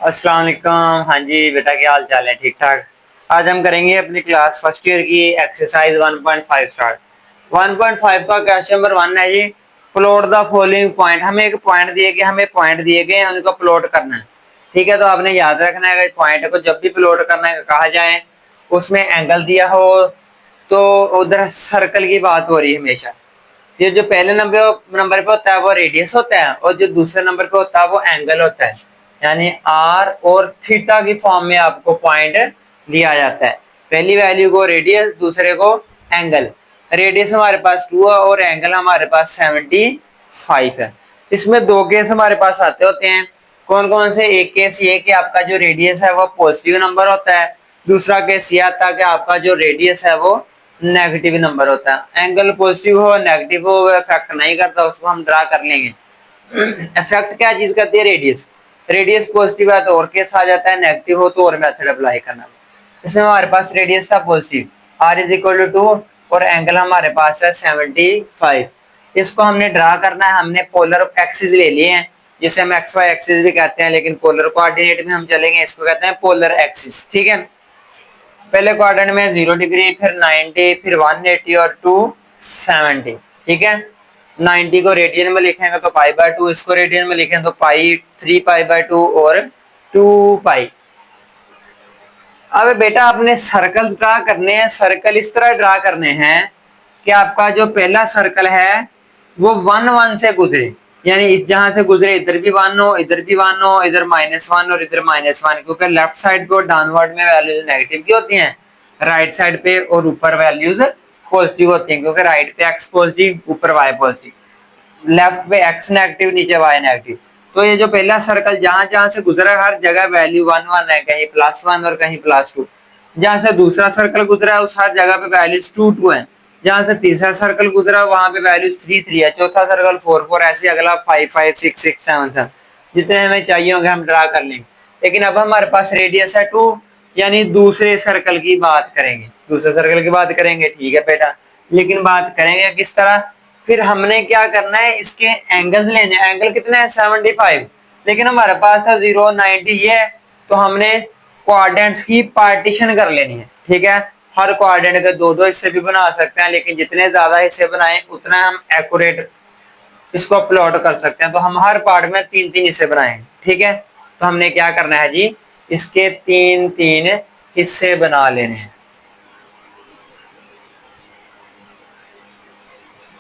अस्सलाम वालेकुम। हाँ जी बेटा, क्या हाल चाल है? ठीक ठाक। आज हम करेंगे अपनी क्लास फर्स्ट ईयर की एक्सरसाइज 1.5 स्टार्ट। 1.5 का क्वेश्चन नंबर 1 है जी, प्लॉट द फॉलोइंग पॉइंट। हमें एक पॉइंट दिए गए, हमें पॉइंट दिए गए, उनको प्लॉट करना है। ठीक है, तो आपने याद रखना है पॉइंट को जब भी प्लॉट करना है कहा जाए, उसमें एंगल दिया हो तो उधर सर्कल की बात हो रही है हमेशा। ये जो पहले नंबर पे होता है वो रेडियस होता है, और जो दूसरे नंबर पे होता है वो एंगल होता है। यानी आर और थीटा की फॉर्म में आपको पॉइंट दिया जाता है। पहली वैल्यू को रेडियस, दूसरे को एंगल। रेडियस हमारे पास 2 है और एंगल हमारे पास 75 है। इसमें दो केस हमारे पास आते होते हैं। कौन कौन से? एक केस ये कि आपका जो रेडियस है वो पॉजिटिव नंबर होता है। दूसरा केस ये आता है कि आपका जो रेडियस है वो नेगेटिव नंबर होता है। एंगल पॉजिटिव हो नेगेटिव हो वो इफेक्ट नहीं करता, उसको हम ड्रा कर लेंगे। इफेक्ट क्या चीज करती है? रेडियस। रेडियस पॉजिटिव है तो और केस आ जाता है, नेगेटिव हो तो और मेथड अप्लाई करना। इसमें हमारे पास रेडियस था positive, r is equal to 2 और एंगल हमारे पास है 75। इसको हमने ड्रा करना है। हमने पोलर एक्सिस ले लिए हैं, जिसे हम एक्स वाई एक्सिस भी कहते हैं, लेकिन पोलर कोऑर्डिनेट में हम चलेंगे, इसको कहते हैं पोलर एक्सिस। ठीक है, पहले क्वाड्रेंट में 0 डिग्री, फिर 90, फिर 180 और 270। ठीक है, 90 को रेडियन में लिखेंगे तो π/2, इसको रेडियन में लिखें तो पाई 3π/2 और 2π। अब बेटा आपने सर्कल ड्रा करने हैं। सर्कल इस तरह ड्रा करने हैं कि आपका जो पहला सर्कल है वो 1 1 से गुजरे, यानी इस जहां से गुजरे इधर भी 1 हो, इधर भी 1 हो, इधर -1 और इधर -1, क्योंकि लेफ्ट साइड पे और डाउनवर्ड में वैल्यूज नेगेटिव की होती हैं, राइट साइड पे और ऊपर वैल्यूज पॉजिटिव होती हैं, क्योंकि राइट पे x पॉजिटिव, ऊपर y पॉजिटिव, लेफ्ट पे x नेगेटिव, नीचे y नेगेटिव। तो ये जो पहला सर्कल जहां जहां से गुजरा हर जगह वैल्यू 1 1 है, कहीं +1 और कहीं +2। जहां से दूसरा सर्कल गुजरा है उस हर जगह पे वैल्यूज 2 2 है। जहां से तीसरा सर्कल गुजरा वहां पे वैल्यूज 3 3 है। चौथा सर्कल 4 4, ऐसे अगला 5 5 6 6 7 7, जितने हमें चाहिए होंगे हम ड्रा कर लेंगे। लेकिन अब हमारे पास रेडियस है 2, यानी दूसरे सर्कल की बात करेंगे। दूसरे सर्कल की बात करेंगे, ठीक है बेटा, लेकिन बात करेंगे किस तरह? फिर हमने क्या करना है, इसके एंगल्स लेने। एंगल कितने हैं? 75, लेकिन हमारे पास था 0 90 ये, तो हमने क्वाड्रेंट्स की पार्टीशन कर लेनी है। ठीक है, हर क्वाड्रेंट के दो दो हिस्से भी बना सकते हैं, लेकिन जितने ज्यादा हिस्से बनाए उतना हम एक्यूरेट इसको प्लॉट कर सकते हैं। तो हम हर पार्ट में 3 3 हिस्से बनाएंगे। ठीक है, तो हमने क्या करना है जी, इसके 3 3 हिस्से बना लेने हैं।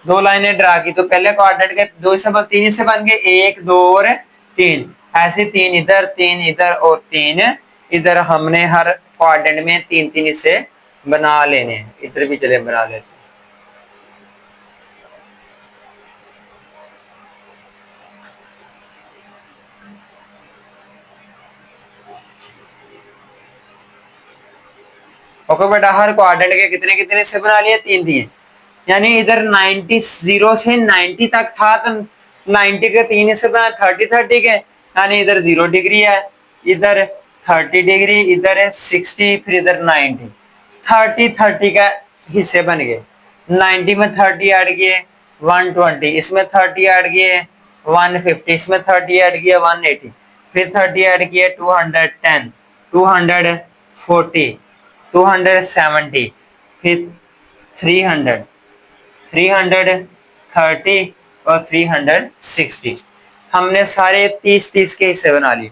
दो लाइनें ड्रा की तो पहले क्वाड्रेंट के 3 हिस्से बन गए, 1 2 और 3। ऐसे 3 इधर, 3 इधर और 3 इधर। हमने हर क्वाड्रेंट में 3 3 हिस्से बना लेने हैं। इधर भी चले बना लेते हैं। ओके बेटा, हर क्वाड्रेंट के कितने कितने हिस्से बना लिए? 3 3। यानी इधर 90 0 से 90 तक था तो 90 के 3 हिस्से बना 30 30 के, यानी इधर 0 डिग्री है, इधर 30 डिग्री, इधर है 60, फिर इधर 90। 30 30 का हिस्से बन गए। 90 में 30 ऐड किए 120, इसमें 30 ऐड किए 150, इसमें 30 ऐड किए 180, फिर 30 ऐड किए 210, 240, 270, फिर 300, 330 और 360। हमने सारे 30 30 के हिस्से बना लिए।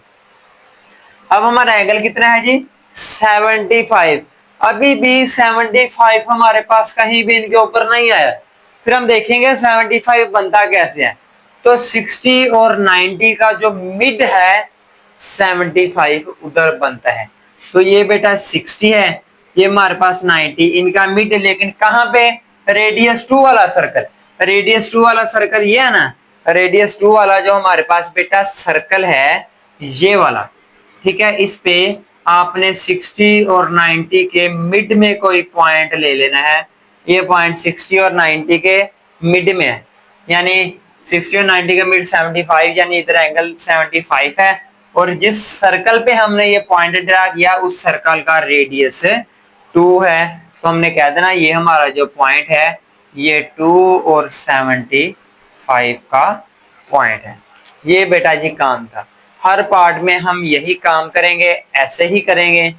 अब हमारा एंगल कितना है जी? 75। अभी भी 75 हमारे पास कहीं भी इनके ऊपर नहीं आया। फिर हम देखेंगे 75 बनता कैसे है। तो 60 और 90 का जो मिड है 75 उधर बनता है। तो ये बेटा 60 है, ये हमारे पास 90, इनका मिड, लेकिन कहां पे? रेडियस 2 वाला सर्कल। रेडियस 2 वाला सर्कल ये है ना, रेडियस 2 वाला जो हमारे पास बेटा सर्कल है ये वाला। ठीक है, इस पे आपने 60 और 90 के मिड में कोई पॉइंट ले लेना है। ये पॉइंट 60 और 90 के मिड में है, यानी 60 और 90 का मिड 75, यानी इधर एंगल 75 है। और जिस सर्कल पे हमने ये पॉइंट ड्रा किया उस सर्कल का रेडियस 2 है। तो हमने कह देना ये हमारा जो पॉइंट है ये 2 और 75 का पॉइंट है। ये बेटा जी काम था। हर पार्ट में हम यही काम करेंगे, ऐसे ही करेंगे,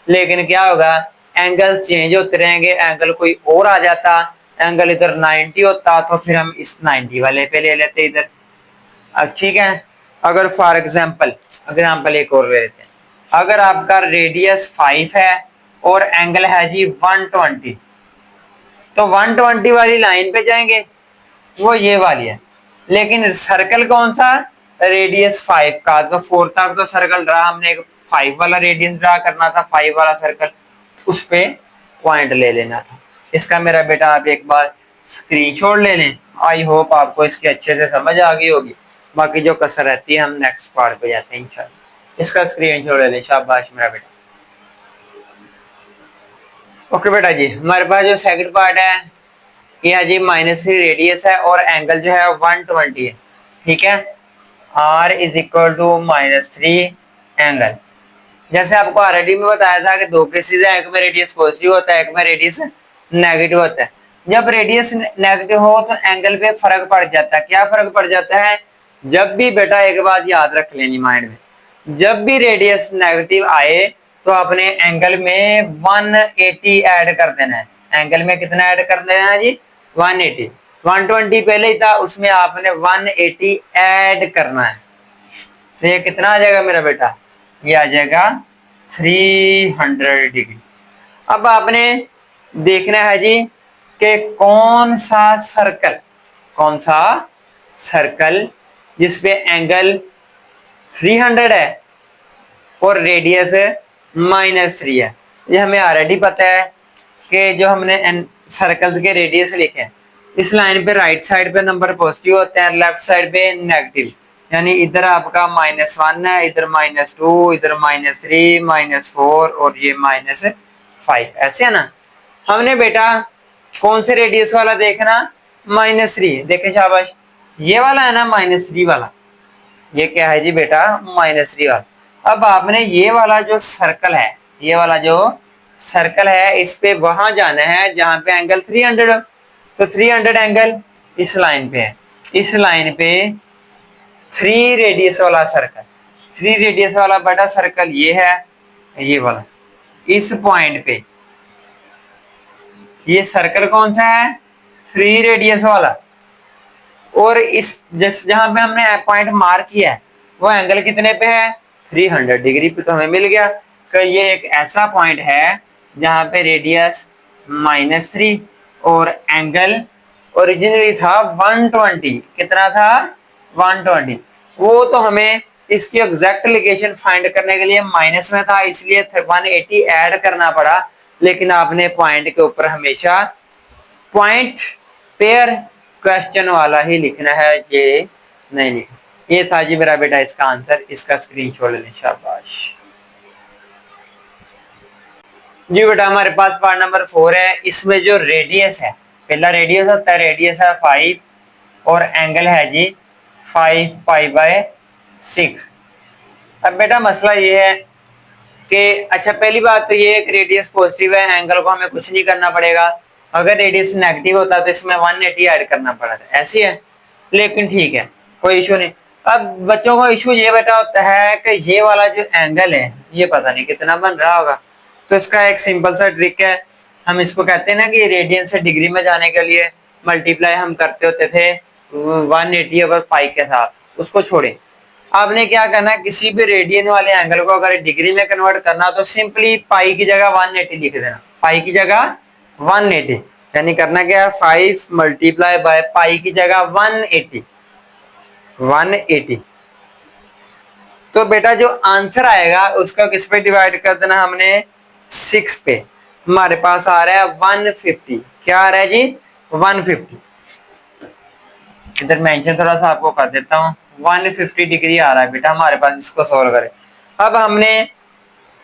लेकिन क्या होगा, एंगल चेंज होते रहेंगे, एंगल कोई और आ जाता, एंगल इधर 90 होता तो फिर हम इस 90 वाले पे ले लेते इधर। अब ठीक है, अगर फॉर एग्जाम्पल एक और ले लेते हैं, अगर आपका रेडियस 5 है और एंगल है जी 120, तो 120 वाली लाइन पे जाएंगे, वो ये वाली है, लेकिन सर्कल कौन सा, रेडियस 5 का, तो 4 तक तो सर्कल ड्रा, हमने एक 5 वाला रेडियस ड्रा करना था, 5 वाला सर्कल, उस पे पॉइंट ले लेना था। इसका मेरा बेटा आप एक बार स्क्रीनशॉट ले लें। आई होप आपको इसकी अच्छे से समझ आ गई होगी, बाकी जो कसर रहती है हम नेक्स्ट पार्ट पे जाते हैं इंशाल्लाह। इसका स्क्रीनशॉट ले लें, शाबाश मेरा बेटा। ओके बेटा जी, हमारे पास जो सेकंड पार्ट है ये है जी -3 रेडियस है और एंगल जो है 120 है, ठीक है। r is equal to -3 angle. जैसे आपको ऑलरेडी में बताया था कि दो केसेस है, एक में रेडियस पॉजिटिव होता है, एक में रेडियस नेगेटिव होता है। जब रेडियस नेगेटिव हो तो एंगल पे फर्क पड़ जाता है। क्या फर्क पड़ जाता है, जब भी बेटा एक बात याद रख लेनी माइंड में, जब भी रेडियस नेगेटिव आए तो अपने एंगल में 180 ऐड कर देना है। एंगल में कितना ऐड कर देना है जी, 180। 120 पहले ही था, उसमें आपने 180 ऐड करना है, तो ये कितना आ जाएगा मेरा बेटा, ये आ जाएगा 300 डिग्री। अब आपने देखना है जी कि कौन सा सर्कल जिसपे एंगल 300 है और रेडियस -3 है। ये हमें ऑलरेडी पता है कि जो हमने सर्कल्स के रेडियस लिखे हैं, इस लाइन पे राइट साइड पे नंबर पॉजिटिव होते हैं, लेफ्ट साइड पे नेगेटिव, यानी इधर आपका -1 है, इधर -2, इधर -3, -4 और ये -5, ऐसे है ना। हमने बेटा कौन से रेडियस वाला देखना, -3। देखे शाबाश, ये वाला है ना -3 वाला, ये क्या है जी बेटा, -3 वाला। अब आपने ये वाला जो सर्कल है, ये वाला जो सर्कल है, इस पे वहां जाना है जहां पे एंगल 300 हो। तो 300 एंगल इस लाइन पे है, इस लाइन पे 3 रेडियस वाला सर्कल, 3 रेडियस वाला बेटा सर्कल ये है, ये वाला, इस पॉइंट पे ये सर्कल कौन सा है, 3 रेडियस वाला। और इस जहां पे हमने पॉइंट मार्क किया है वो एंगल कितने पे है, 300 डिग्री पे। तो हमें मिल गया कि ये एक ऐसा पॉइंट है जहां पे रेडियस -3 और एंगल ओरिजिनली था 120। कितना था, 120। वो तो हमें इसकी एग्जैक्ट लोकेशन फाइंड करने के लिए माइनस में था, इसलिए 180 ऐड करना पड़ा। लेकिन आपने पॉइंट के ऊपर हमेशा पॉइंट पेयर क्वेश्चन वाला ही लिखना है, ये नहीं लिखना। ये था जी मेरा बेटा इसका आंसर, इसका स्क्रीनशॉट ले लें, शाबाश जी बेटा। हमारे पास पार्ट नंबर 4 है, इसमें जो रेडियस है, पहला रेडियस होता है, रेडियस है 5 और एंगल है जी 5π/6। अब बेटा मसला ये है कि अच्छा पहली बात तो ये रेडियस पॉजिटिव है, एंगल को हमें कुछ नहीं करना पड़ेगा। अगर रेडियस नेगेटिव होता तो इसमें 180 ऐड करना पड़ा था, ऐसी है। लेकिन ठीक है, कोई इशू नहीं। अब बच्चों को इशू ये बेटा होता है कि ये वाला जो एंगल है ये पता नहीं कितना बन रहा होगा। तो इसका एक सिंपल सा ट्रिक है, हम इसको कहते हैं ना कि रेडियन से डिग्री में जाने के लिए मल्टीप्लाई हम करते होते थे 180 ओवर पाई के साथ, उसको छोड़े। आपने क्या करना है, किसी भी रेडियन वाले एंगल को अगर डिग्री में कन्वर्ट करना तो सिंपली पाई की जगह 180 लिख देना, पाई की जगह 180, यानी करना क्या है, 5 मल्टीप्लाई बाय पाई की जगह 180। तो बेटा जो आंसर आएगा उसका किस पे डिवाइड कर देना हमने, 6 पे। हमारे पास आ रहा है 150। क्या आ रहा है जी, 150। इधर मेंशन थोड़ा सा आपको कर देता हूँ, 150 डिग्री आ रहा है बेटा हमारे पास। इसको सॉल्व करें। अब हमने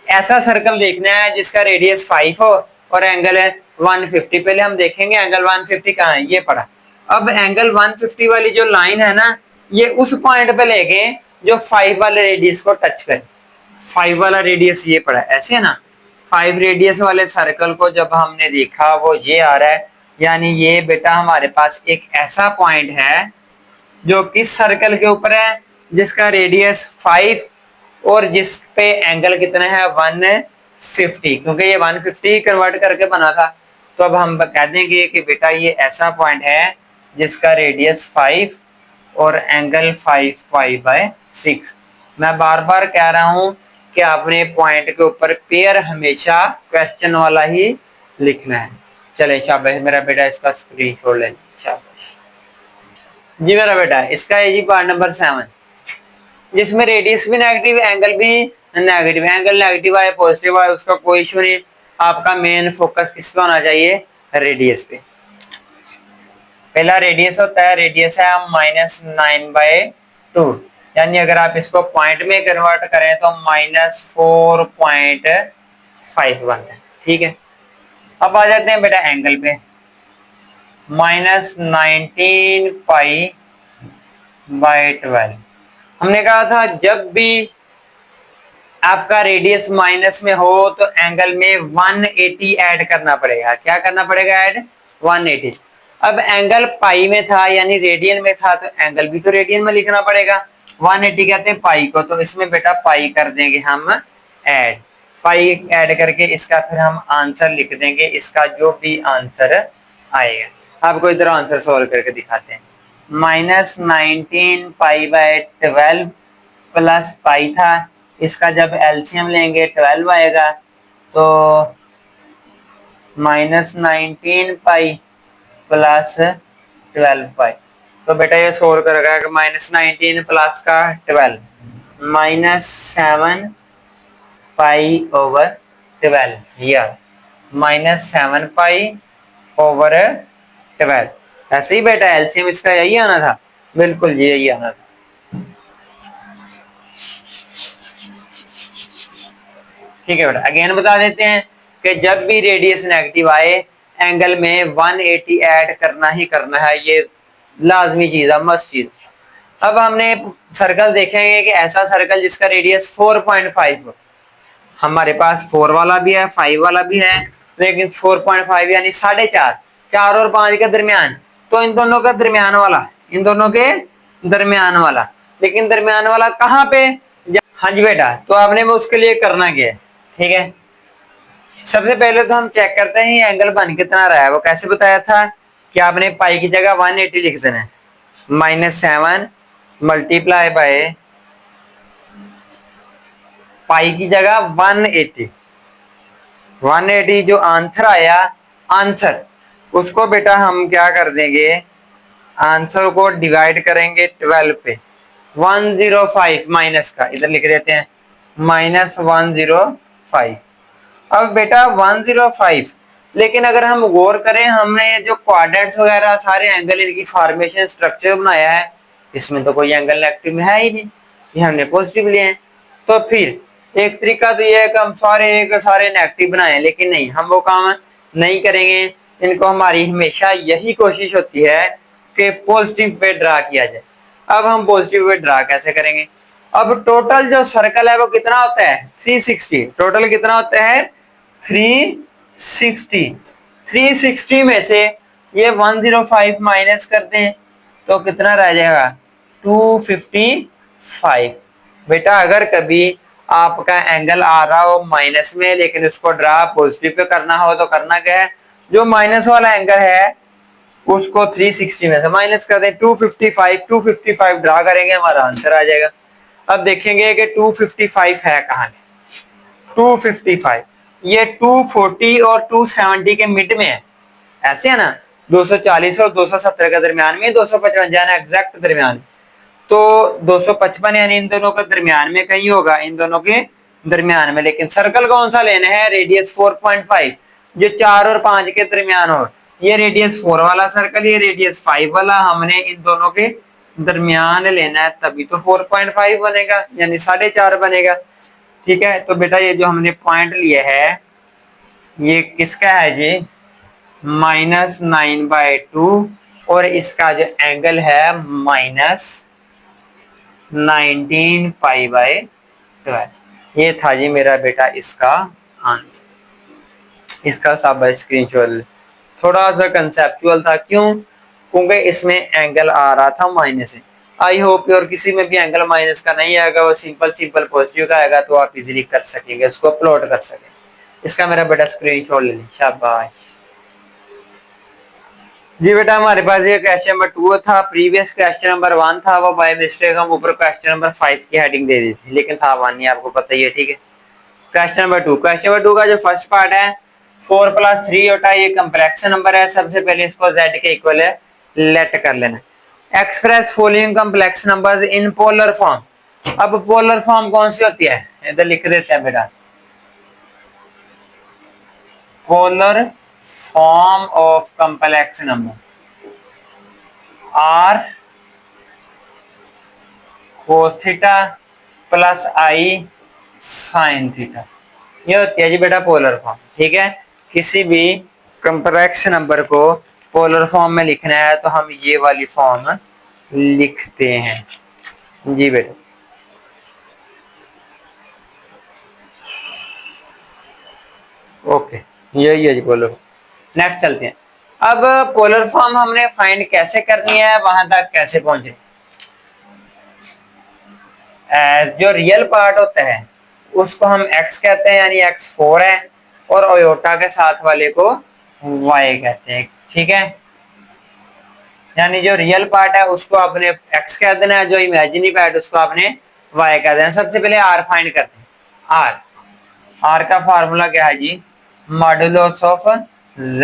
ऐसा सर्कल देखना है जिसका रेडियस 5 हो और एंगल है 150। पहले हम देखेंगे एंगल 150 कहाँ है, ये पड़ा। अब एंगल 150 वाली जो लाइन है ना, ये उस पॉइंट पे लेके जो 5 वाले रेडियस को टच करे। 5 वाला रेडियस ये पड़ा, ऐसे है ना। 5 रेडियस वाले सर्कल को जब हमने देखा वो ये आ रहा है, यानी ये बेटा हमारे पास एक ऐसा पॉइंट है जो किस सर्कल के ऊपर है, जिसका रेडियस 5 और जिस पे एंगल कितना है 150, क्योंकि ये 150 कन्वर्ट करके बना था। तो अब हम कह देंगे कि बेटा ये ऐसा पॉइंट है जिसका रेडियस 5 और एंगल 5 पाई/6। मैं बार बार कह रहा हूं कि आपने पॉइंट के ऊपर पेयर हमेशा क्वेश्चन वाला ही लिखना है। चले शाबाश मेरा बेटा, इसका स्क्रीनशॉट ले शाबाश जी मेरा बेटा। इसका है जी पार्ट नंबर 7, जिसमें रेडियस भी नेगेटिव एंगल भी नेगेटिव, एंगल नेगेटिव आए पॉजिटिव आए उसका कोई इशू नहीं। आपका मेन फोकस किस पे होना चाहिए? रेडियस पे। पहला रेडियस होता है, रेडियस है -9/2, यानी अगर आप इसको पॉइंट में कन्वर्ट करें तो -4.51 है। ठीक है, अब आ जाते हैं बेटा एंगल पे। -19π/12। हमने कहा था जब भी आपका रेडियस माइनस में हो तो एंगल में 180 ऐड करना पड़ेगा। क्या करना पड़ेगा? ऐड 180। अब एंगल पाई में था यानी रेडियन में था, तो एंगल भी तो रेडियन में लिखना पड़ेगा। 180 कहते हैं पाई को, तो इसमें बेटा पाई कर देंगे हम ऐड। पाई ऐड करके इसका फिर हम आंसर लिख देंगे, इसका जो भी आंसर आएगा। आपको इधर आंसर सोल्व करके दिखाते हैं। -19π/12 प्लस पाई था, इसका जब एलसीएम लेंगे 12 आएगा, तो -19π प्लस 12π। तो बेटा ये सोल्व करेगा कि -19 प्लस का 12 -7π/12, या -7π/12। ऐसे ही बेटा एलसीएम इसका यही आना था। बिल्कुल जी यही आना था। ठीक है बेटा, अगेन बता देते हैं कि जब भी रेडियस नेगेटिव आए एंगल में 180 ऐड करना ही करना है, ये लाजमी चीज है, मस्त चीज। अब हमने सर्कल देखेंगे कि ऐसा सर्कल जिसका रेडियस 4.5 हो। हमारे पास 4 वाला भी है 5 वाला भी है, लेकिन 4.5 यानी 4.5, 4 और 5 के दरमियान, तो इन दोनों का दरमियान वाला, इन दोनों के दरमियान वाला। लेकिन दरमियान वाला कहाँ पे? हाँ जी बेटा, तो आपने वो उसके लिए करना क्या है? ठीक है, सबसे पहले तो हम चेक करते हैं एंगल बन कितना रहा है। वो कैसे बताया था कि आपने पाई की जगह 180 लिख देना है। -7 मल्टीप्लाई बाय पाई की जगह 180। 180 जो आंसर आया, आंसर उसको बेटा हम क्या कर देंगे, आंसर को डिवाइड करेंगे 12 पे। 105 माइनस का इधर लिख देते हैं -105। अब बेटा 105, लेकिन अगर हम गौर करें हमने जो क्वाड्रेंट्स वगैरह सारे एंगल इनकी फॉर्मेशन स्ट्रक्चर बनाया है, इसमें तो कोई एंगल नेगेटिव में है ही नहीं, ये हमने पॉजिटिव लिए हैं। तो फिर एक तरीका तो ये है कि हम सारे नेगेटिव बनाए, लेकिन नहीं, हम वो काम नहीं करेंगे। इनको हमारी हमेशा यही कोशिश होती है कि पॉजिटिव पे ड्रा किया जाए। अब हम पॉजिटिव पे ड्रा कैसे करेंगे? अब टोटल जो सर्कल है वो कितना होता है? 360। टोटल कितना होता है? 360। 360 में से ये 105 माइनस कर दें तो कितना रह जाएगा? 255। बेटा अगर कभी आपका एंगल आ रहा हो माइनस में लेकिन उसको ड्रा पॉजिटिव पे करना हो तो करना क्या है, जो माइनस वाला एंगल है उसको 360 में से माइनस कर दें, 255 ड्रा करेंगे, हमारा आंसर आ जाएगा। अब देखेंगे कि 255 है कहाँ? 255 ये 240 और 270 के मिड में है, ऐसे है ना, 240 और 270 के दरमियान में, 255 यानी एग्जैक्ट दरमियान। तो 255 यानी इन दोनों के दरमियान में कहीं होगा, इन दोनों के दरमियान में। लेकिन सर्कल कौन सा लेना है? रेडियस 4.5, जो 4 और 5 के दरमियान हो। ये रेडियस 4 वाला सर्कल, ये रेडियस 5 वाला, हमने इन दोनों के दरमियान लेना है, तभी तो 4.5 बनेगा, यानी 4.5 बनेगा। ठीक है, तो बेटा ये जो हमने पॉइंट लिया है ये किसका है जी? -9/2, और इसका जो एंगल है -19π/12। ये था जी मेरा बेटा इसका आंसर। इसका सब स्क्रीनशॉट। थोड़ा सा कंसेप्चुअल था, क्यों? क्योंकि इसमें एंगल आ रहा था माइनस से। आई होप और किसी में भी एंगल माइनस का नहीं आएगा, वो सिंपल सिंपल पॉजिटिव का आएगा, तो आप इजीली कर सकेंगे, उसको प्लॉट कर सकेंगे। इसका मेरा बेटा स्क्रीनशॉट ले लें, शाबाश जी। बेटा हमारे पास ये क्वेश्चन नंबर 2 था, प्रीवियस क्वेश्चन नंबर 1 था, वो बाय मिस्टेक हम ऊपर क्वेश्चन नंबर 5 की हेडिंग दे दी थी, लेकिन था 1 नहीं, आपको पता ही है, ठीक है। क्वेश्चन नंबर 2, क्वेश्चन नंबर 2 का जो फर्स्ट पार्ट है 4 + 3 होता है, ये कम्प्लेक्स नंबर है। सबसे पहले इसको z के इक्वल है लेट कर लेना। Express following complex numbers in polar form. अब पोलर फॉर्म कौन सी होती है, इधर लिख देते हैं बेटा, polar form of complex number r cos theta plus i sine theta, ये होती है जी बेटा पोलर फॉर्म, ठीक है। किसी भी कम्प्लेक्स नंबर को पोलर फॉर्म में लिखना है तो हम ये वाली फॉर्म लिखते हैं जी बेटा। ओके, यही है जी पोलर। नेक्स्ट चलते हैं। अब पोलर फॉर्म हमने फाइंड कैसे करनी है, वहां तक कैसे पहुंचे। जो रियल पार्ट होता है उसको हम x कहते हैं, यानी x4 है, और अयोटा के साथ वाले को y कहते हैं, ठीक है। यानी जो रियल पार्ट है उसको आपने x कह देना है, जो इमेजिनरी पार्ट उसको आपने y कह देना। सबसे पहले r फाइंड करते हैं। r का फार्मूला क्या है जी, मॉडुलस ऑफ z,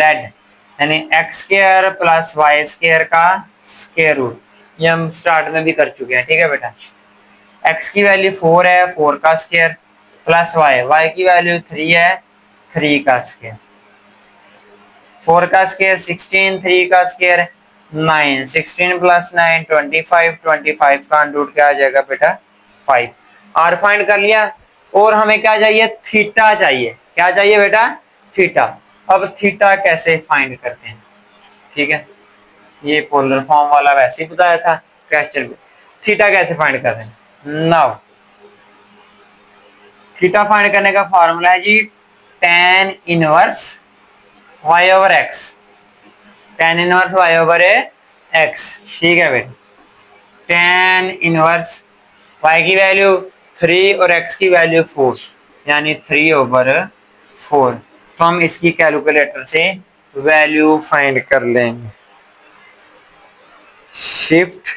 यानी x square plus y square का स्क्वायर रूट। ये हम स्टार्ट में भी कर चुके हैं, ठीक है बेटा। x की वैल्यू 4 है, 4 का स्क्वायर प्लस y की वैल्यू 3 है, 3 का स्क्वायर। 4 का स्क्वायर 16, 3 का स्क्वायर 9, 16 + 9 25, 25 का रूट क्या आ जाएगा बेटा 5। आर फाइंड कर लिया, और हमें क्या चाहिए, थीटा चाहिए। क्या चाहिए बेटा, थीटा। अब थीटा कैसे फाइंड करते हैं, ठीक है। ये पोलर फॉर्म वाला वैसे ही बताया था क्वेश्चन में, थीटा कैसे फाइंड कर रहे हैं। नाउ थीटा फाइंड करने का फॉर्मूला है जी tan inverse y over x, tan inverse y over x, ठीक है बेटा। tan इनवर्स y की वैल्यू 3 और x की वैल्यू 4, यानी 3/4। तो हम इसकी कैलकुलेटर से वैल्यू फाइंड कर लेंगे। शिफ्ट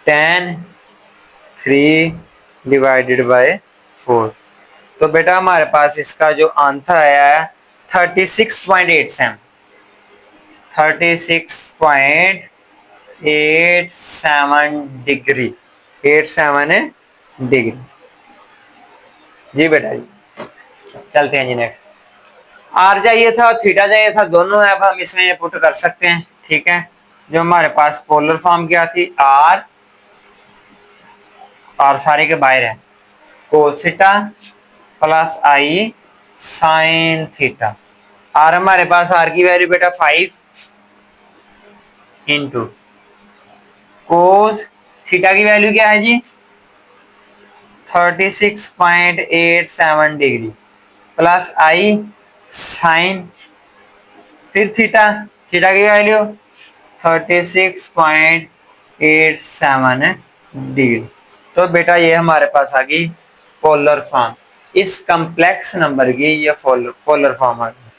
tan 3 / 4, तो बेटा हमारे पास इसका जो आंसर आया है 36.87, 36.87 डिग्री, 87 डिग्री जी बेटा जी। चलते हैं जी नेक्स्ट। आर चाहिए था और थीटा चाहिए था, दोनों है, अब हम इसमें पुट कर सकते हैं, ठीक है। जो हमारे पास पोलर फॉर्म क्या थी, आर सारे के बाहर है, cos theta plus i sine theta. R हमारे पास, आर की वैल्यू बेटा 5 इंटू कोस थीटा की वैल्यू क्या है जी 36.87 डिग्री प्लस आई साइन, फिर थीटा, थीटा की वैल्यू 36.87 डिग्री। तो बेटा ये हमारे पास आ गई पोलर फॉर्म, इस कम्प्लेक्स नंबर की ये पोलर फॉर्म आ गई।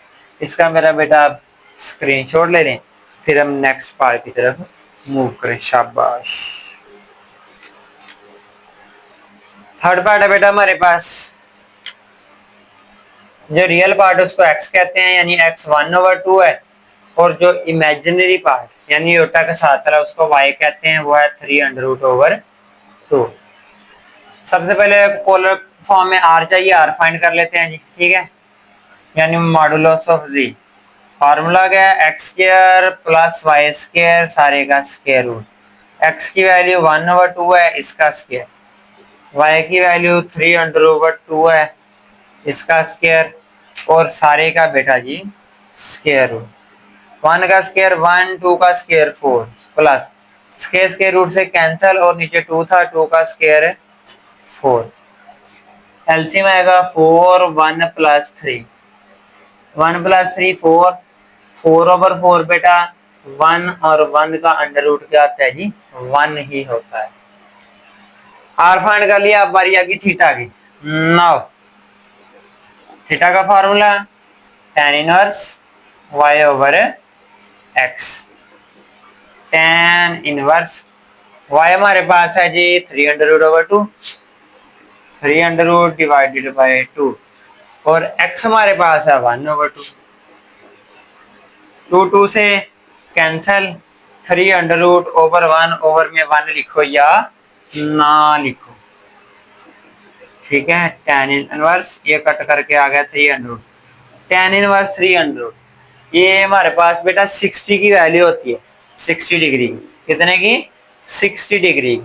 इसका मेरा बेटा आप स्क्रीनशॉट ले लें, फिर हम नेक्स्ट पार्ट की तरफ मूव करें, शाबाश। थर्ड पार्ट है बेटा हमारे पास, जो रियल पार्ट उसको x कहते हैं, यानी x 1/2 है, और जो इमेजिनरी पार्ट यानी योटा के साथ है उसको y कहते हैं, वो है 3√2। सबसे पहले पोलर फॉर्म में r चाहिए, r फाइंड कर लेते हैं जी, ठीक है। यानी मॉडुलस ऑफ z, फार्मूला क्या है, x square plus y square सारे का स्क्वायर रूट। x की वैल्यू 1/2 है, इसका स्क्वायर, y की वैल्यू 3√2 है, इसका स्क्वायर, और सारे का बेटा जी स्क्वायर रूट। 1 का स्क्वायर 1, 2 का स्क्वायर 4, प्लस स्क्वायर रूट से कैंसिल, और नीचे 2 था, 2 का स्क्वायर 4। एलसीएम आएगा 4, 1 + 3, 1 + 3 4, 4/4 बेटा वन, और वन का अंडर रूट क्या होता है जी, वन ही होता है। आर फाइंड कर लिया, अब बारी आ गई थीटा की। नाउ थीटा का formula tan inverse y over x। tan inverse y हमारे पास है जी 300/2, 300 डिवाइडेड बाय 2, और x हमारे पास है 1/2। 2 से कैंसल, 300/1 ओवर में 1 लिखो या ना लिखो, ठीक है। tan इनवर्स ये कट करके आ गया 300, tan इनवर्स 300, ये हमारे पास बेटा 60 की वैल्यू होती है, 60 डिग्री। कितने की, 60 डिग्री।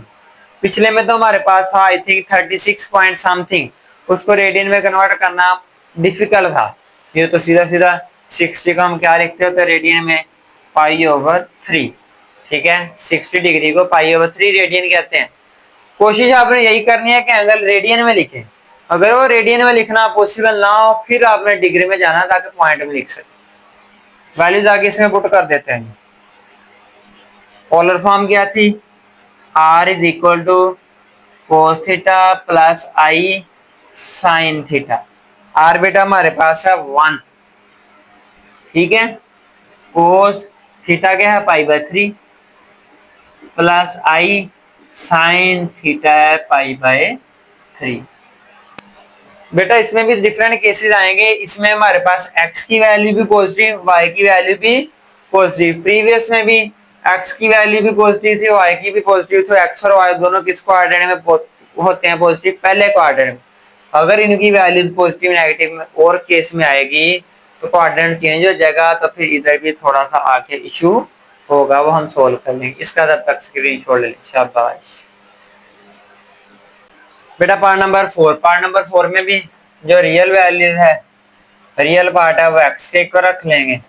पिछले में तो हमारे पास था आई थिंक 36 पॉइंट समथिंग, उसको रेडियन में कन्वर्ट करना डिफिकल्ट था। ये तो सीधा सीधा 60 को हम क्या लिखते हो तो रेडियन में π/3, ठीक है। 60 डिग्री को π/3 रेडियन कहते हैं। कोशिश आपने यही करनी है कि एंगल रेडियन में लिखें। अगर वो रेडियन में लिखना पॉसिबल ना हो फिर आपने डिग्री में जाना ताकि पॉइंट में लिख सके। वैल्यूज आगे इसमें पुट कर देते हैं। पोलर फॉर्म क्या थी, r is equal to cos theta plus i sine theta. r बेटा हमारे पास है 1, ठीक है। cos थीटा क्या है π/3 प्लस आई साइन थीटा है π/3। बेटा इसमें भी डिफरेंट केसेस आएंगे। इसमें हमारे पास x की वैल्यू भी पॉजिटिव, y की वैल्यू भी पॉजिटिव। प्रीवियस में भी x की वैल्यू भी पॉजिटिव थी, y की भी पॉजिटिव, तो x और y दोनों किस क्वाड्रेंट में होते हैं, पॉजिटिव, पहले क्वाड्रेंट में। अगर इनकी वैल्यूज पॉजिटिव नेगेटिव में और केस में आएगी तो क्वाड्रेंट चेंज हो जाएगा, तो फिर इधर भी थोड़ा सा आके इशू होगा, वो हम सोल्व कर लेंगे। इसका तब तक स्क्रीन छोड़ ले, शाबाश। बेटा पार्ट नंबर 4, पार्ट नंबर 4 में भी जो रियल वैल्यू है, रियल पार्ट है वो x के इक्वल रख लेंगे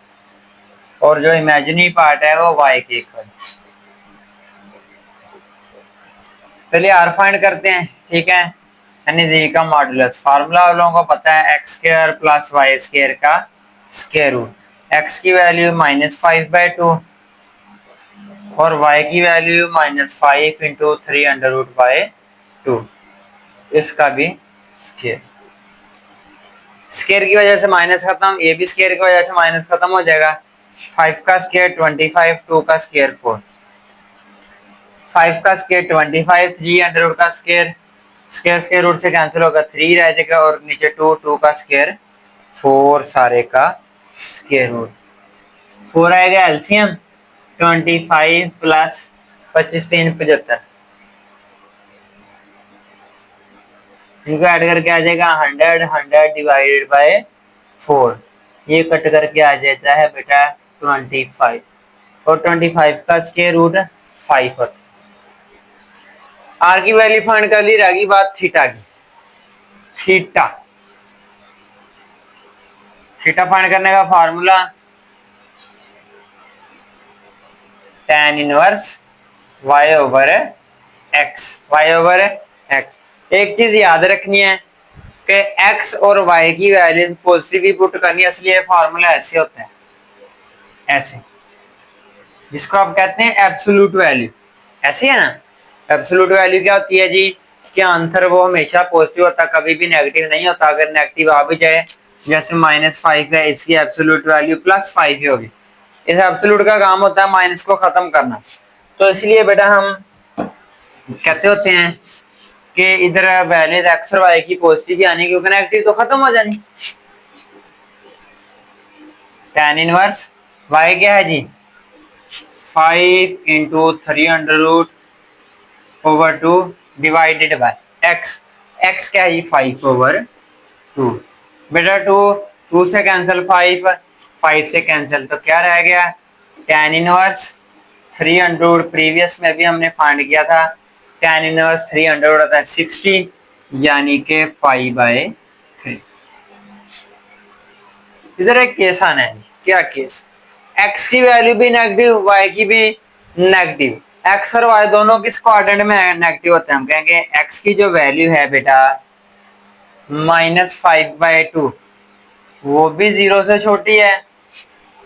और जो इमेजिनरी पार्ट है वो y के इक्वल। चलिए r फाइंड करते हैं, ठीक है। यानी z का मॉडुलस, फार्मूला आप लोगों को पता है x² प्लस y² का स्क्वायर रूट। x की वैल्यू -5/2 और y की वैल्यू -5 इंटू 300/2, इसका भी स्क्वायर। स्क्वायर की वजह से माइनस खत्म, ये भी स्क्वायर की वजह से माइनस खत्म हो जाएगा। 5 का स्क्वायर 25, 2 का स्क्वायर 4, 5 का स्क्वायर 25, 300 का स्क्वायर, स्क्वायर रूट से कैंसिल होगा, 3 रह जाएगा और नीचे 2, 2 का स्क्वायर 4, सारे का स्क्वायर रूट। 4 आएगा एलसीएम 25 प्लस 25 3 75, इनको ऐड करके आ जाएगा 100, 100 डिवाइडेड बाय 4, ये कट करके आ जाता है बेटा 25, और 25 का स्क्वायर रूट 5 होता है। आर की वैल्यू फाइंड कर ली, रह गई बात थीटा की। थीटा थीटा फाइंड करने का formula tan inverse y over x, y over x। एक चीज याद रखनी है कि x और y की वैल्यूज पॉजिटिव ही पुट करनी है, इसलिए फार्मूला ऐसे होता है, ऐसे, जिसको आप कहते हैं एब्सोल्यूट वैल्यू। ऐसे है ना, एब्सोल्यूट वैल्यू क्या होती है जी, कि आंसर वो हमेशा पॉजिटिव होता है, कभी भी नेगेटिव नहीं होता। अगर नेगेटिव आ भी जाए, जैसे -5 है, इसकी एब्सोल्यूट वैल्यू +5 ही होगी। इस एब्सोल्यूट का काम होता है माइनस को खत्म करना, तो इसलिए बेटा हम कहते होते हैं कि इधर वैल्यूज x और y की पॉजिटिव ही आनी, क्योंकि नेगेटिव तो खत्म हो जानी। tan इनवर्स y क्या है जी, 5 into 300/2 divided by x। x क्या है जी, 5/2। बेटा 2 से कैंसिल, 5 से कैंसिल, तो क्या रह गया, tan इनवर्स 300, प्रीवियस में भी हमने फाइंड किया था, tan इनवर्स 300 होता है 60, यानी के π/3। इधर एक केस आना है, क्या केस, x की वैल्यू भी नेगेटिव, y की भी नेगेटिव। x और y दोनों किस क्वाड्रेंट में नेगेटिव होते हैं, हम कहेंगे x की जो वैल्यू है बेटा -5/2, वो भी 0 से छोटी है,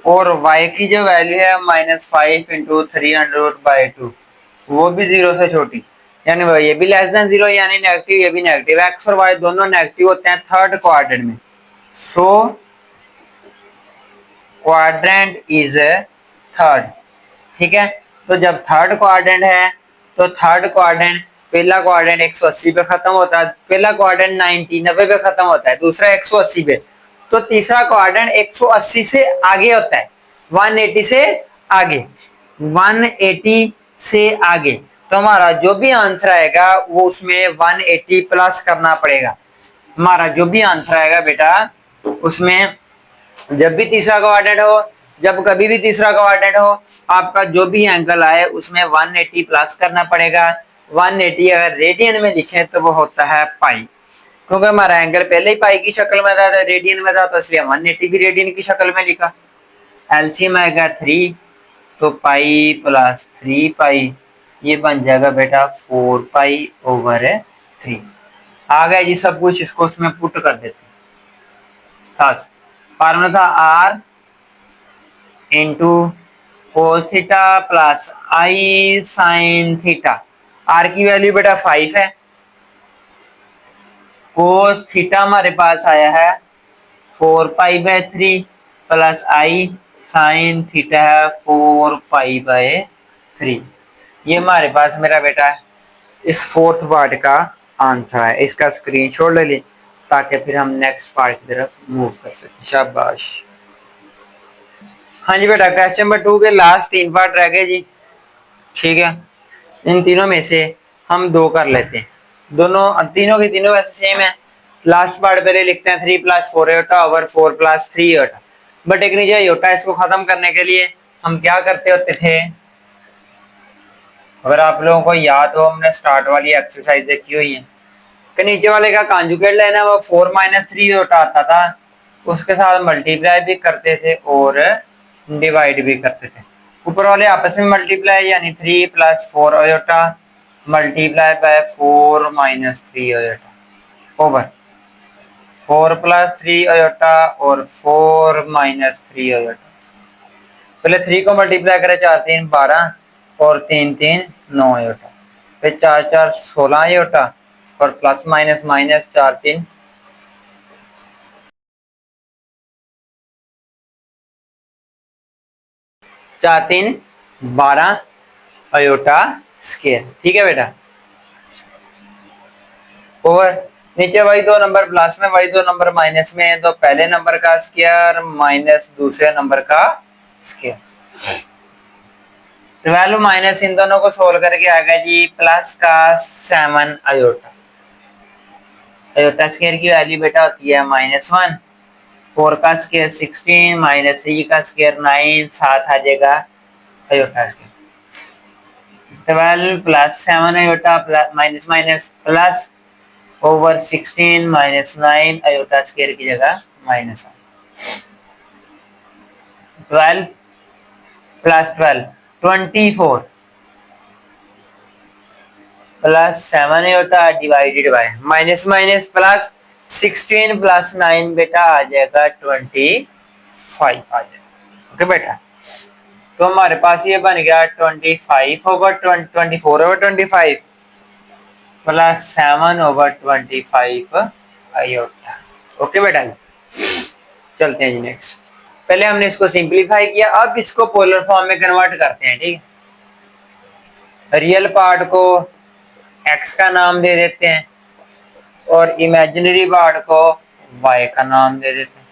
और y की जो वैल्यू है -5 × 300/2, वो भी 0 से छोटी, यानी वो ये भी लेस देन 0 यानी नेगेटिव, ये भी नेगेटिव। x और y दोनों नेगेटिव होते हैं थर्ड क्वाड्रेंट में। सो क्वाड्रेंट इज थर्ड। ठीक है, तो जब थर्ड क्वाड्रेंट है तो थर्ड क्वाड्रेंट, पहला क्वाड्रेंट 180 पे खत्म होता है, पहला क्वाड्रेंट 90 पे खत्म होता है, दूसरा 180 पे, तो तीसरा क्वाड्रेंट 180 से आगे होता है, 180 से आगे, 180 से आगे। तो हमारा जो भी आंसर आएगा वो उसमें 180 प्लस करना पड़ेगा। हमारा जो भी आंसर आएगा बेटा उसमें, जब भी तीसरा क्वाड्रेंट हो, जब कभी भी तीसरा क्वाड्रेंट हो, आपका जो भी एंगल आए उसमें 180 प्लस करना पड़ेगा। 180 अगर रेडियन में लिखें तो वो होता है पाई, क्योंकि हमारा एंगल पहले ही पाई की शक्ल में था, रेडियन में था, तो इसलिए 180 भी रेडियन की शक्ल में लिखा। एलसीएम आएगा 3, तो पाई प्लस 3 पाई, ये बन जाएगा बेटा 4 पाई ओवर 3। आ गया जी सब कुछ, इसको उसमें पुट कर देते हैं। फार्मूला था r into cos theta plus i sine theta. R की वैल्यू बेटा 5 है, कोस थीटा हमारे पास आया है 4 पाई/3 प्लस आई साइन थीटा है 4 पाई/3। ये हमारे पास मेरा बेटा इस फोर्थ पार्ट का आंसर है। इसका स्क्रीनशॉट ले लें ताकि फिर हम नेक्स्ट पार्ट की तरफ मूव कर सकें। शाबाश। हाँ जी बेटा, क्वेश्चन नंबर 2 के लास्ट 3 पार्ट रह गए जी। ठीक है, इन तीनों में से हम 2 कर लेते हैं, दोनों तीनों के तीनों वैसे सेम है। लास्ट पार्ट पहले लिखते हैं 3 + 4 आयोटा ओवर 4 + 3 आयोटा, बट एक नीचे आयोटा, इसको खत्म करने के लिए हम क्या करते होते थे, अगर आप लोगों को याद हो हमने स्टार्ट वाली एक्सरसाइज देखी हुई है कि नीचे वाले का कॉन्जुगेट लेना, वो 4 - 3 आयोटा आता था, उसके साथ मल्टीप्लाई भी करते थे और डिवाइड भी करते थे। ऊपर वाले आपस में मल्टीप्लाई, यानी 3 + 4 iota multiply by 4 - 3 iota over 4 + 3 iota और 4 - 3 आयोटा। पहले 3 को मल्टीप्लाई करें, 4 × 3 = 12 और 3 × 3 = 9 आयोटा, फिर 4 × 4 = 16 आयोटा और plus minus minus 4 × 3 = 12 iota square. ठीक है बेटा, ओवर नीचे वही 2 नंबर प्लस में, वही 2 नंबर माइनस में, तो पहले नंबर का स्क्वायर माइनस दूसरे नंबर का स्क्वायर। 12 माइनस इन दोनों को सोल्व करके आ गया जी प्लस का 7 आयोटा। आयोटा स्क्वायर की वैल्यू बेटा होती है -1, 4 का स्क्वायर 16 - 3 का स्क्वायर 9, साथ आ जाएगा iota square. 12 + 7 iota plus minus minus plus over 16 - 9 iota square की जगह -1। 12 + 12 24 plus 7 iota divided by minus minus plus 16 + 9 बेटा आ जाएगा 25 आ जाएगा। ओके बेटा, तो हमारे पास ये बन गया 24/25 प्लस 7/25 आयोटा। ओके बेटा, चलते हैं जी नेक्स्ट। पहले हमने इसको सिंपलीफाई किया, अब इसको पोलर फॉर्म में कन्वर्ट करते हैं। ठीक है, रियल पार्ट को x का नाम दे देते हैं और इमेजिनरी पार्ट को y का नाम दे देते हैं।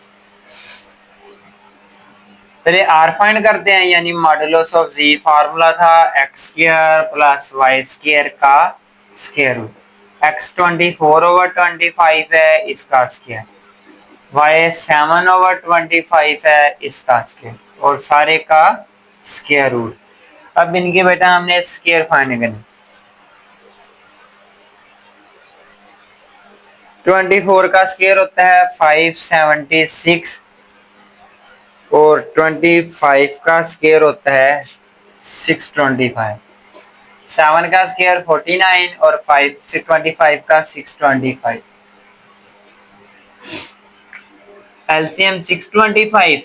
पहले r फाइंड करते हैं, यानी मॉडुलस ऑफ z। फार्मूला था x² + y² का स्क्वायर रूट। x 24/25 है, इसका स्क्वायर, y 7/25 है, इसका स्क्वायर, और सारे का स्क्वायर रूट। अब इनके बेटा हमने स्क्वायर फाइंड करना। 24 का स्क्वायर होता है 576 और 25 का स्क्वायर होता है 625। 7 का स्क्वायर 49 और 25 का 625। एलसीएम 625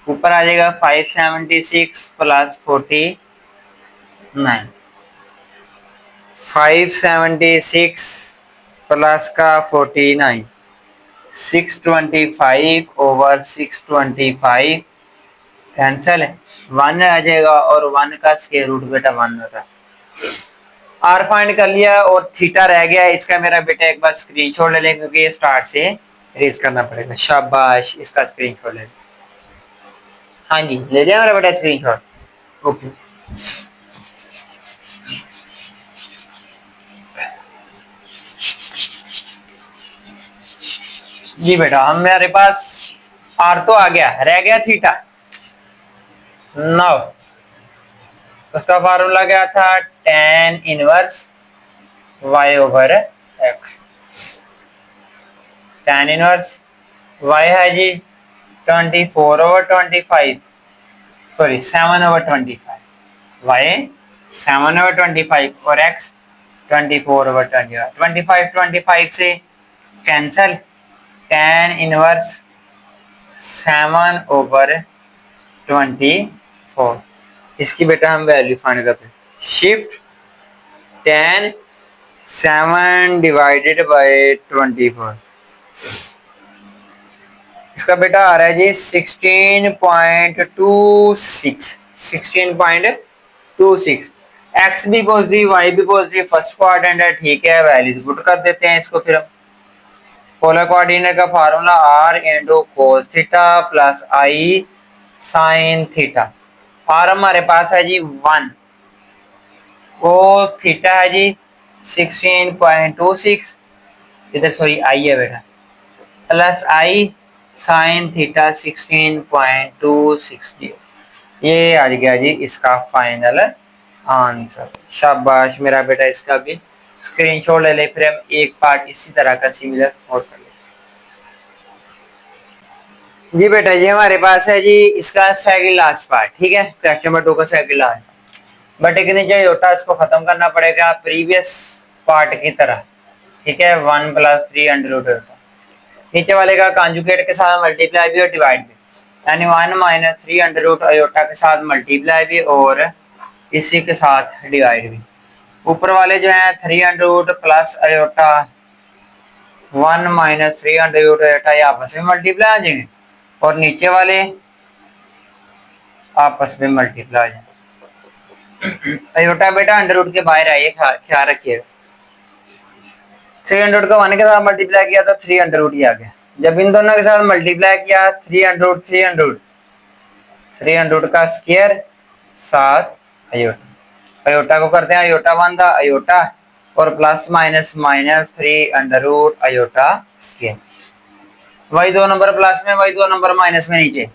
ऊपर आ जाएगा 576 प्लस 49, 576 प्लस का 49, 625 ओवर 625 कैंसल है, 1 आ जाएगा और 1 का स्क्वायर रूट बेटा 1 होता है। आर फाइंड कर लिया और थीटा रह गया, इसका मेरा बेटा एक बार स्क्रीनशॉट ले लें क्योंकि ये स्टार्ट से रेज करना पड़ेगा। शाबाश, इसका स्क्रीनशॉट ले लें। हाँ जी, ले लिया मेरा बेटा स्क्रीनशॉट। ओके, जी बेटा हमारे पास आर तो आ गया, रह गया थीटा। नौ उसका फार्मूला क्या था, tan inverse y over x। tan inverse y है जी 24 over 25, sorry 7 over 25, y 7 over 25 और x 24 ओवर 25, 25 से कैंसल, tan इनवर्स 7 ओवर 24, इसकी बेटा हम वैल्यू फाइंड करते हैं। शिफ्ट tan 7 डिवाइडेड बाय 24, इसका बेटा आ रहा है जी 16.26, 16.26। एक्स भी पॉजिटिव वाई भी पॉजिटिव, फर्स्ट क्वाड्रेंट है, ठीक है, वैल्यूज पुट कर देते हैं इसको। फिर पोलर कोऑर्डिनेट का formula r into cos theta plus i sine theta. और हमारे पास है जी 1, कोस थीटा है जी 16.26, इधर सॉरी आई है बेटा, प्लस आई साइन थीटा 16.26, ये आ गया जी इसका फाइनल आंसर। शाबाश मेरा बेटा, इसका भी स्क्रीनशॉट ले ले। फिर हम एक पार्ट इसी तरह का सिमिलर और कर ले। जी बेटा ये हमारे पास है जी इसका सेकंड लास्ट पार्ट, ठीक है, क्वेश्चन नंबर 2 का सेकंड लास्ट। बट एक नीचे होता इसको खत्म करना पड़ेगा प्रीवियस पार्ट की तरह, ठीक है, 1 प्लस 3 अंडर रूट होता, नीचे वाले का कॉन्जुगेट के साथ मल्टीप्लाई भी और डिवाइड भी, यानी 1 माइनस 3 अंडर रूट अयोटा के साथ मल्टीप्लाई भी और इसी के साथ डिवाइड भी। ऊपर वाले जो है 3 under root plus iota 1 minus 3 under root iota ये आपस में मल्टीप्लाई आ जाएंगे और नीचे वाले आपस में मल्टीप्लाई आ जाएंगे। अयोटा बेटा अंडर रूट के बाहर आइए, ख्याल रखिएगा। 300 को 1 के साथ मल्टीप्लाई किया तो 3 अंडर रूट ही आ गया। जब इन दोनों के साथ मल्टीप्लाई किया 300 का स्क्वायर 7 अयोटा, अयोटा को करते हैं अयोटा 1 था अयोटा और plus minus minus 3 under root iota square. वही 2 नंबर प्लस में, वही 2 नंबर माइनस में, नीचे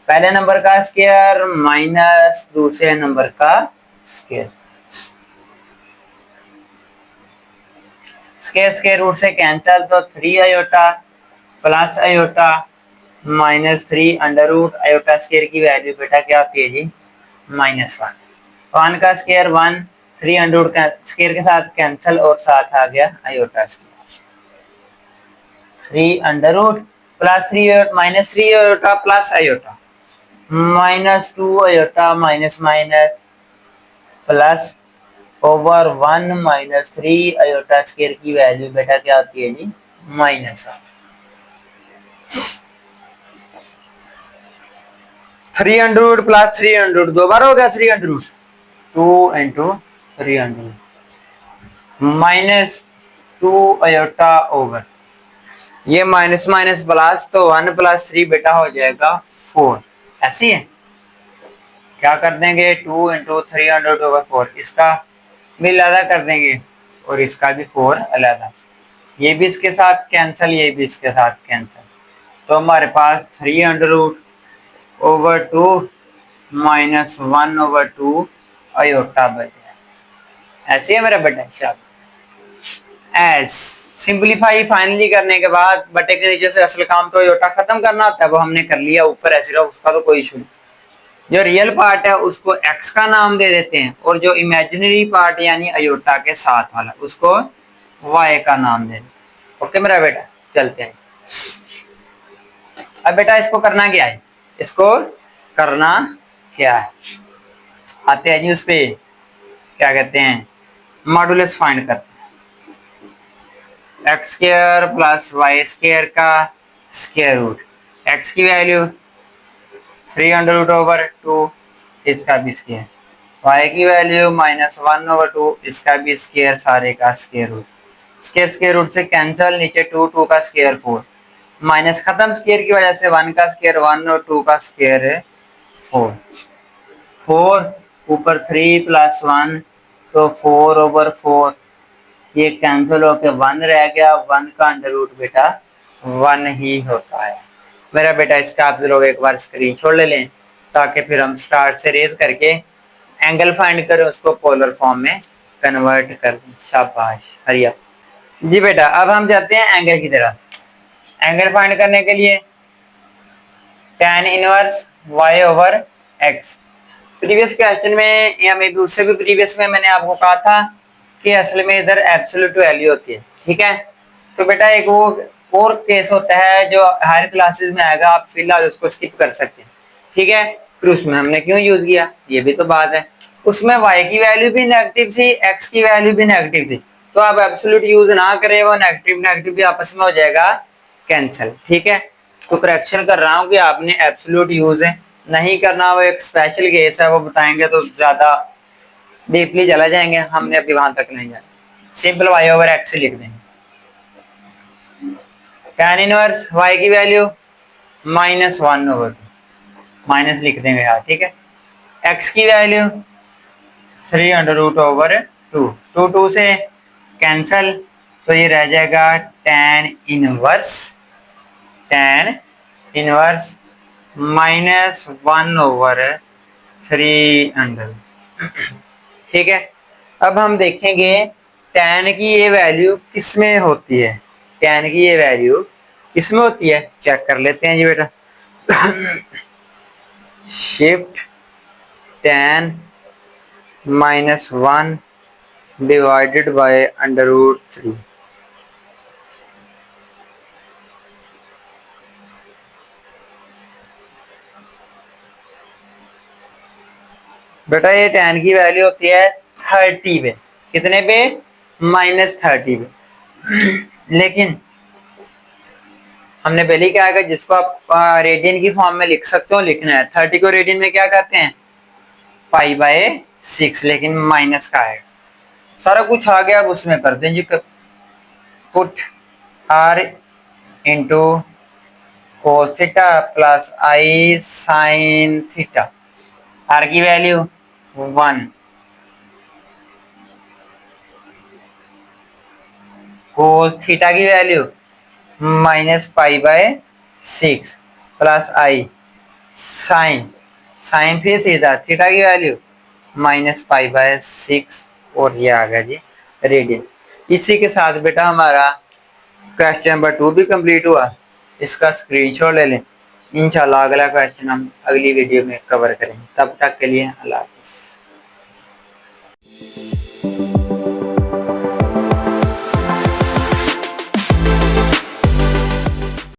पहले नंबर का स्क्वायर माइनस दूसरे नंबर का स्क्वायर, स्क्वायर रूट से कैंसल तो 3 iota plus iota minus 3 under root iota square की वैल्यू बेटा क्या होती है जी -1, 1 का स्क्वायर 1, 3 अंडर रूट स्क्वायर के साथ कैंसल और साथ आ गया iota square, 3 under root plus 3 minus 3 iota plus iota -2 iota minus minus plus over 1 minus 3 iota square की वैल्यू बेटा क्या होती है जी -1। 300 प्लस 300 दो बार हो गया 300, 2 इंटू 300 माइनस 2 अयोटा ओवर ये माइनस माइनस प्लस तो 1 प्लस 3 बेटा हो जाएगा 4, ऐसी है, क्या कर देंगे 2 इंटू 300 ओवर 4, इसका भी अलग कर देंगे और इसका भी 4 अलग, ये भी इसके साथ कैंसल, ये भी इसके साथ कैंसल, तो हमारे पास 300 ओवर 2 माइनस 1 ओवर 2 अयोटा बचा। ऐसे है मेरा बेटा, शायद एस सिंपलीफाई फाइनली करने के बाद बटे के नीचे से असल काम तो अयोटा खत्म करना होता है, वो हमने कर लिया, ऊपर ऐसे रहा, उसका तो कोई इशू नहीं। जो रियल पार्ट है उसको एक्स का नाम दे देते हैं और जो इमेजिनरी पार्ट यानी अयोटा के साथ वाला उसको वाई का नाम दे देते हैं। ओके मेरा बेटा, चलते हैं। अब बेटा इसको करना क्या है, इसको करना क्या है, आते हैं जी उस पे, क्या कहते हैं, मॉडुलस फाइंड करते हैं। X square plus y square का स्क्वायर रूट, एक्स की वैल्यू 3√/2, इसका भी स्क्वायर, वाई की वैल्यू -1/2, इसका भी स्क्वायर, सारे का square root, square square root से कैंसल, नीचे 2, 2 का स्क्वायर 4, माइनस खत्म स्क्वायर की वजह से 1 का स्क्वायर 1 और 2 का स्क्वायर है 4, 4 ऊपर 3 + 1 तो 4/4, ये कैंसिल होके 1 रह गया, 1 का अंडर रूट बेटा 1 ही होता है मेरा बेटा। इसका आप लोग एक बार स्क्रीनशॉट ले लें ताकि फिर हम स्टार्ट से रेज करके एंगल फाइंड करें, उसको पोलर फॉर्म में कन्वर्ट कर दें। शाबाश, हरिया जी बेटा। अब हम जाते हैं एंगल की तरफ। एंगल फाइंड करने के लिए tan inverse y/x, previous question में या मे बी उससे भी प्रीवियस में मैंने आपको कहा था कि असल में इधर एब्सोल्यूट वैल्यू होती है, ठीक है। तो बेटा एक वो और केस होता है जो हायर क्लासेस में आएगा, आप फिलहाल उसको स्किप कर सकते हैं, ठीक है। फिर उसमें हमने क्यों यूज किया, ये भी तो बात है। उसमें y की वैल्यू भी नेगेटिव थी, x की वैल्यू भी नेगेटिव थी, तो आप एब्सोल्यूट यूज ना करें, वो नेगेटिव नेगेटिव भी आपस में हो जाएगा कैंसिल, ठीक है। तो करेक्शन कर रहा हूँ कि आपने एब्सोल्यूट यूज नहीं करना, वो एक स्पेशल केस है, वो बताएंगे तो ज्यादा डीपली चला जाएंगे, हमने अभी वहां तक नहीं जाना। सिंपल y/x लिख देंगे, tan इनवर्स y की वैल्यू -1/2, माइनस लिख देंगे यार, ठीक है। x की वैल्यू 3√2, 2 2 से कैंसल, तो ये रह जाएगा tan इनवर्स -1/3, ठीक है। अब हम देखेंगे tan की ये वैल्यू किसमें होती है, tan की ये वैल्यू किसमें होती है, चेक कर लेते हैं जी बेटा। शिफ्ट tan -1 डिवाइडेड बाय √3, बेटा ये tan की वैल्यू होती है 30 पे, कितने पे, -30 पे। लेकिन हमने पहले क्या है, जिसको आप रेडियन की फॉर्म में लिख सकते हो लिखना है। 30 को रेडियन में क्या कहते हैं, π/6, लेकिन माइनस का है, सारा कुछ आ गया, अब उसमें कर दें जी, put r into cos theta plus i sin theta, r की वैल्यू 1, cos थीटा की वैल्यू -π/6 प्लस i साइन फिर थीटा, थीटा की वैल्यू -π/6, और ये आ गया जी रेडियन। इसी के साथ बेटा हमारा क्वेश्चन नंबर 2 भी कंप्लीट हुआ, इसका स्क्रीनशॉट ले लें। इंशाल्लाह अगला क्वेश्चन हम अगली वीडियो में कवर करेंगे, तब तक के लिए अल्लाह हाफिज़।